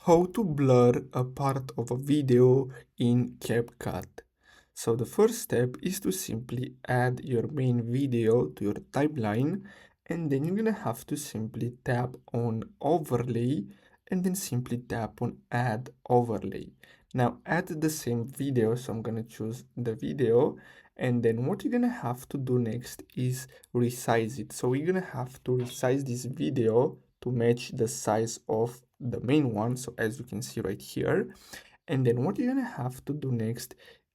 How to blur a part of a video in CapCut. So the first step is to simply add your main video to your timeline, and then you're gonna have to simply tap on overlay and then simply tap on add overlay. Now add the same video, so I'm gonna choose the video, and then what you're gonna have to do next is resize it. So we're gonna have to resize this video to match the size of the main one, so as you can see right here. And then what you're gonna have to do next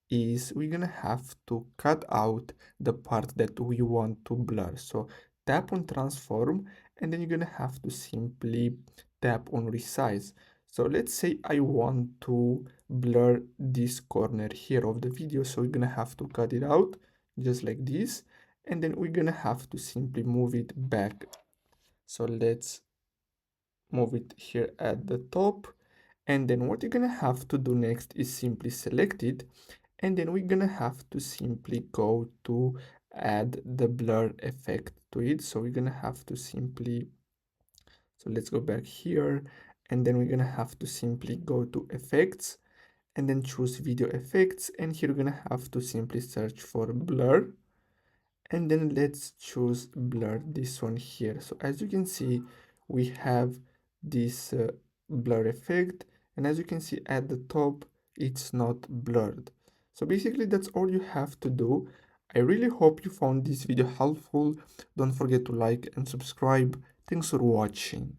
is we're gonna have to cut out the part that we want to blur. So tap on transform, and then you're gonna have to simply tap on resize. So let's say I want to blur this corner here of the video, so we're gonna have to cut it out just like this, and then we're gonna have to simply move it back. So let's move it here at the top, and then what you're gonna have to do next is simply select it, and then we're gonna have to simply go to add the blur effect to it. So we're gonna have to simply, so let's go back here, and then we're gonna have to simply go to effects and then choose video effects, and here we're gonna have to simply search for blur, and then let's choose blur, this one here. So as you can see, we have this blur effect, and as you can see at the top, it's not blurred. So basically that's all you have to do. I really hope you found this video helpful. Don't forget to like and subscribe. Thanks for watching.